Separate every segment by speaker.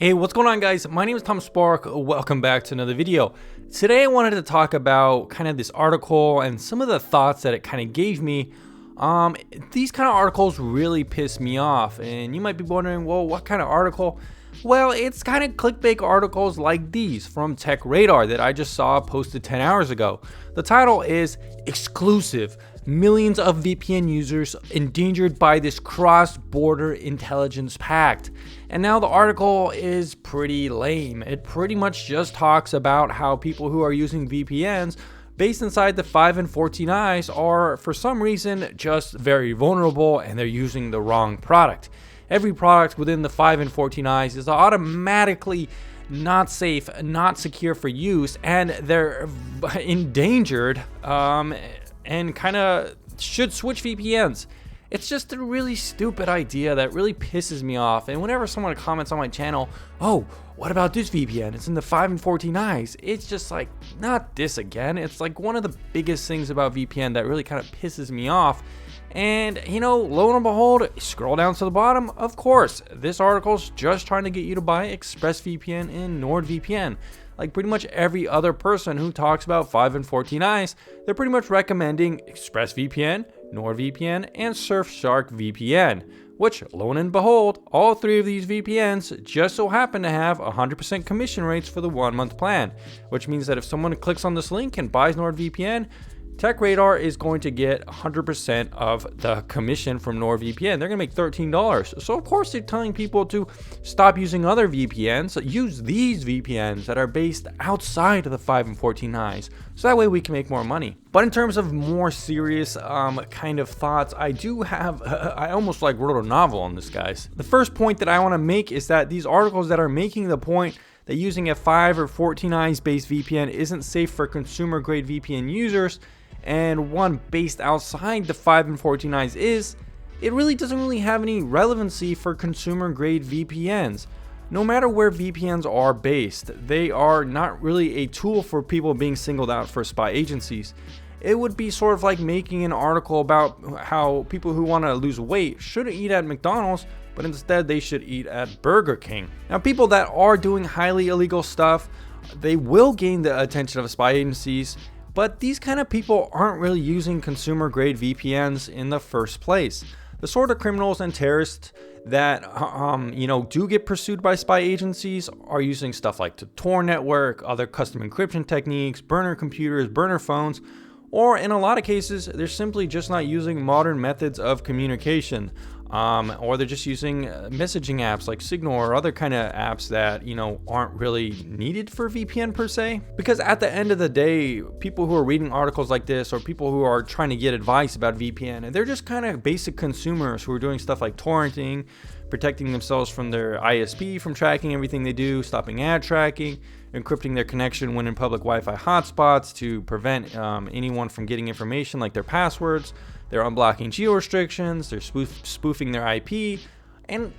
Speaker 1: Hey, what's going on, guys? My name is Tom Spark. Welcome back to another video. Today I wanted to talk about kind of this article and some of the thoughts that it kind of gave me. These kind of articles really piss me off, and you might be wondering, well, what kind of article? Well, it's kind of clickbait articles like these from Tech Radar that I just saw posted 10 hours ago. The title is Exclusive: Millions of VPN users endangered by this cross-border intelligence pact. And now the article is pretty lame. It pretty much just talks about how people who are using VPNs based inside the 5 and 14 eyes are, for some reason, just very vulnerable and they're using the wrong product. Every product within the 5 and 14 eyes is automatically not safe, not secure for use, and they're endangered and kind of should switch VPNs. It's just a really stupid idea that really pisses me off. And whenever someone comments on my channel, oh, what about this VPN? It's in the 5 and 14 eyes. It's just like, not this again. It's like one of the biggest things about VPN that really kind of pisses me off. And, you know, lo and behold, scroll down to the bottom. Of course, this article's just trying to get you to buy ExpressVPN and NordVPN. Like pretty much every other person who talks about 5 and 14 eyes, they're pretty much recommending ExpressVPN, NordVPN, and Surfshark VPN, which, lo and behold, all three of these VPNs just so happen to have 100% commission rates for the 1-month plan, which means that if someone clicks on this link and buys NordVPN, Tech Radar is going to get 100% of the commission from NordVPN. They're going to make $13. So of course they're telling people to stop using other VPNs, use these VPNs that are based outside of the 5 and 14 eyes. So that way we can make more money. But in terms of more serious kind of thoughts, I do have, I almost like wrote a novel on this, guys. The first point that I want to make is that these articles that are making the point that using a 5 or 14 eyes based VPN isn't safe for consumer grade VPN users, and one based outside the 5 and 14 eyes is, it really doesn't really have any relevancy for consumer grade VPNs. No matter where VPNs are based, they are not really a tool for people being singled out for spy agencies. It would be sort of like making an article about how people who want to lose weight shouldn't eat at McDonald's, but instead they should eat at Burger King. Now, people that are doing highly illegal stuff, they will gain the attention of spy agencies, but these kind of people aren't really using consumer grade VPNs in the first place. The sort of criminals and terrorists that do get pursued by spy agencies are using stuff like the Tor network, other custom encryption techniques, burner computers, burner phones, or in a lot of cases they're simply just not using modern methods of communication. Or they're just using messaging apps like Signal or other kind of apps that, aren't really needed for VPN per se. Because at the end of the day, people who are reading articles like this or people who are trying to get advice about VPN, they're just kind of basic consumers who are doing stuff like torrenting, protecting themselves from their ISP from tracking everything they do, stopping ad tracking, encrypting their connection when in public Wi-Fi hotspots to prevent anyone from getting information like their passwords. They're unblocking geo restrictions, they're spoofing their IP, and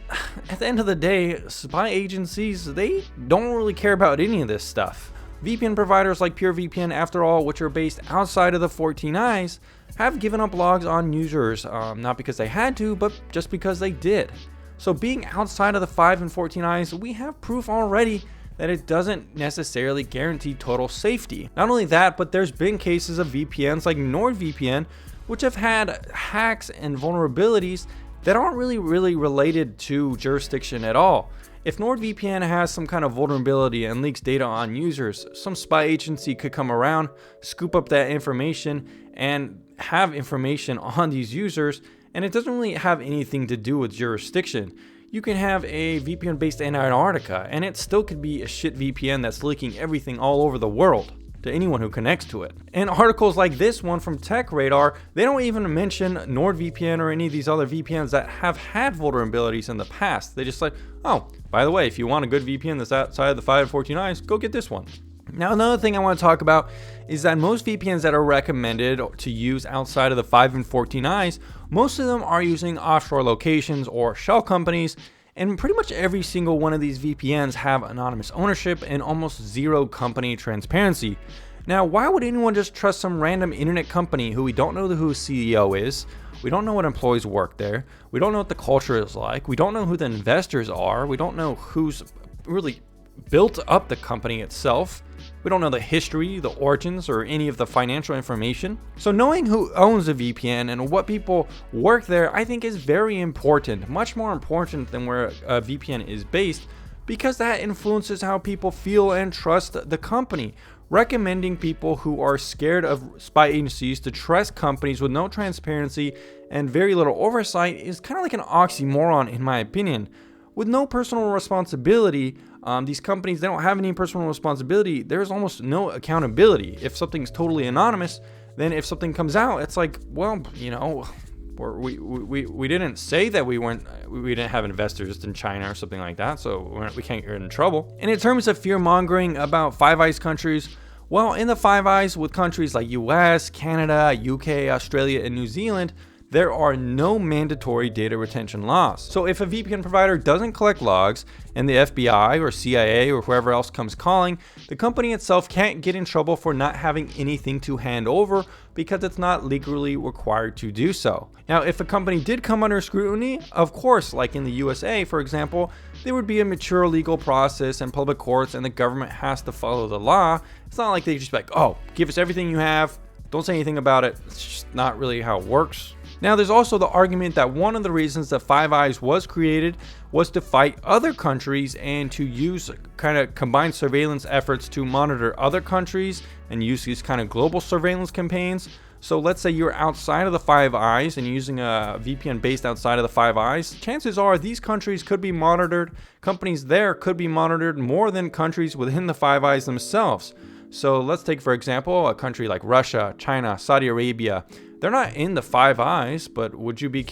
Speaker 1: at the end of the day, spy agencies, they don't really care about any of this stuff. VPN providers like PureVPN, after all, which are based outside of the 14 eyes, have given up logs on users, not because they had to, but just because they did. So being outside of the 5 and 14 eyes, we have proof already that it doesn't necessarily guarantee total safety. Not only that, but there's been cases of VPNs like NordVPN, which have had hacks and vulnerabilities that aren't really related to jurisdiction at all. If NordVPN has some kind of vulnerability and leaks data on users, some spy agency could come around, scoop up that information, and have information on these users, and it doesn't really have anything to do with jurisdiction. You can have a VPN based in Antarctica, and it still could be a shit VPN that's leaking everything all over the world to anyone who connects to it. And articles like this one from Tech Radar, they don't even mention NordVPN or any of these other VPNs that have had vulnerabilities in the past. They just like, oh, by the way, if you want a good VPN that's outside of the 5 and 14 eyes, go get this one. Now, another thing I want to talk about is that most VPNs that are recommended to use outside of the 5 and 14 eyes, most of them are using offshore locations or shell companies, and pretty much every single one of these VPNs have anonymous ownership and almost zero company transparency. Now, why would anyone just trust some random internet company who we don't know who CEO is? We don't know what employees work there. We don't know what the culture is like. We don't know who the investors are. We don't know who's really built up the company itself. We don't know the history, the origins, or any of the financial information. So knowing who owns a VPN and what people work there, I think is very important, much more important than where a VPN is based, because that influences how people feel and trust the company. Recommending people who are scared of spy agencies to trust companies with no transparency and very little oversight is kind of like an oxymoron in my opinion. With no personal responsibility, these companies, they don't have any personal responsibility. There's almost no accountability. If something's totally anonymous, then if something comes out, it's like, well, you know, we didn't say that we didn't have investors in China or something like that, so we can't get in trouble. And in terms of fear mongering about Five Eyes countries, well, in the Five Eyes with countries like US, Canada, UK, Australia, and New Zealand, there are no mandatory data retention laws. So if a VPN provider doesn't collect logs and the FBI or CIA or whoever else comes calling, the company itself can't get in trouble for not having anything to hand over because it's not legally required to do so. Now, if a company did come under scrutiny, of course, like in the USA, for example, there would be a mature legal process and public courts, and the government has to follow the law. It's not like they just be like, oh, give us everything you have, don't say anything about it. It's just not really how it works. Now, there's also the argument that one of the reasons that Five Eyes was created was to fight other countries and to use kind of combined surveillance efforts to monitor other countries and use these kind of global surveillance campaigns. So let's say you're outside of the Five Eyes and using a VPN based outside of the Five Eyes, chances are these countries could be monitored, companies there could be monitored more than countries within the Five Eyes themselves. So let's take, for example, a country like Russia, China, Saudi Arabia. They're not in the Five Eyes, but would you be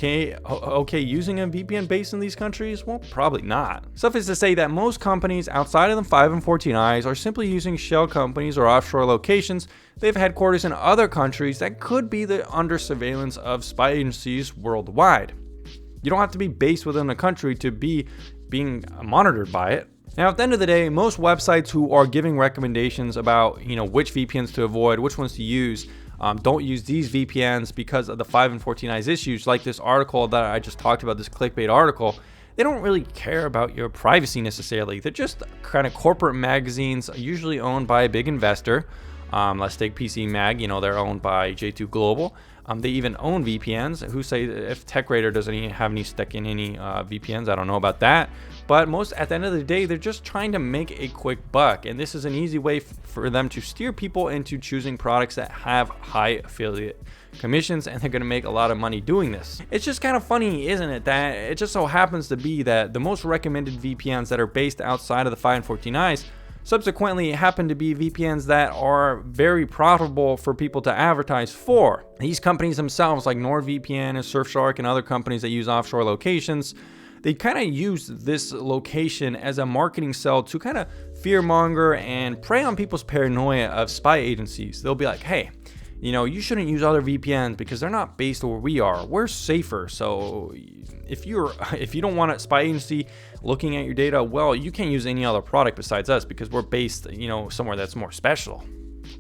Speaker 1: okay using a VPN based in these countries? Well, probably not. Suffice to say that most companies outside of the 5 and 14 Eyes are simply using shell companies or offshore locations. They have headquarters in other countries that could be under surveillance of spy agencies worldwide. You don't have to be based within a country to be being monitored by it. Now, at the end of the day, most websites who are giving recommendations about, which VPNs to avoid, which ones to use, don't use these VPNs because of the 5 and 14 Eyes issues, like this article that I just talked about, this clickbait article. They don't really care about your privacy necessarily. They're just kind of corporate magazines, usually owned by a big investor. Let's take PC Mag, they're owned by J2 Global. They even own VPNs, who say if TechRadar doesn't even have any stick in any VPNs, I don't know about that. But at the end of the day, they're just trying to make a quick buck. And this is an easy way for them to steer people into choosing products that have high affiliate commissions, and they're going to make a lot of money doing this. It's just kind of funny, isn't it, that it just so happens to be that the most recommended VPNs that are based outside of the 5 and 14 Eyes subsequently happen to be VPNs that are very profitable for people to advertise for. These companies themselves, like NordVPN and Surfshark and other companies that use offshore locations, they kind of use this location as a marketing sell to kind of fearmonger and prey on people's paranoia of spy agencies. They'll be like, hey, you shouldn't use other VPNs because they're not based where we are. We're safer. So if you don't want a spy agency looking at your data, well, you can't use any other product besides us because we're based, somewhere that's more special.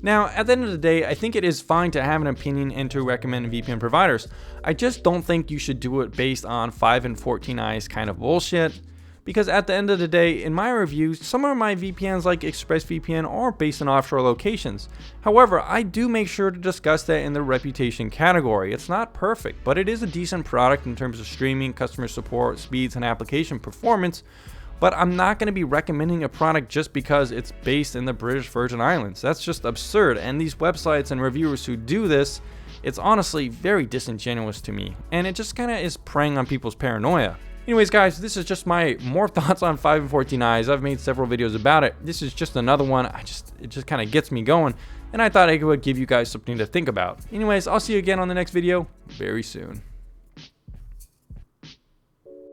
Speaker 1: Now, at the end of the day, I think it is fine to have an opinion and to recommend VPN providers. I just don't think you should do it based on 5 and 14 Eyes kind of bullshit. Because at the end of the day, in my reviews, some of my VPNs like ExpressVPN are based in offshore locations. However, I do make sure to discuss that in the reputation category. It's not perfect, but it is a decent product in terms of streaming, customer support, speeds, and application performance. But I'm not going to be recommending a product just because it's based in the British Virgin Islands. That's just absurd, and these websites and reviewers who do this, it's honestly very disingenuous to me, and it just kind of is preying on people's paranoia. Anyways, guys, this is just my more thoughts on 5 and 14 Eyes. I've made several videos about it. This is just another one. It just kind of gets me going, and I thought I would give you guys something to think about. Anyways, I'll see you again on the next video very soon.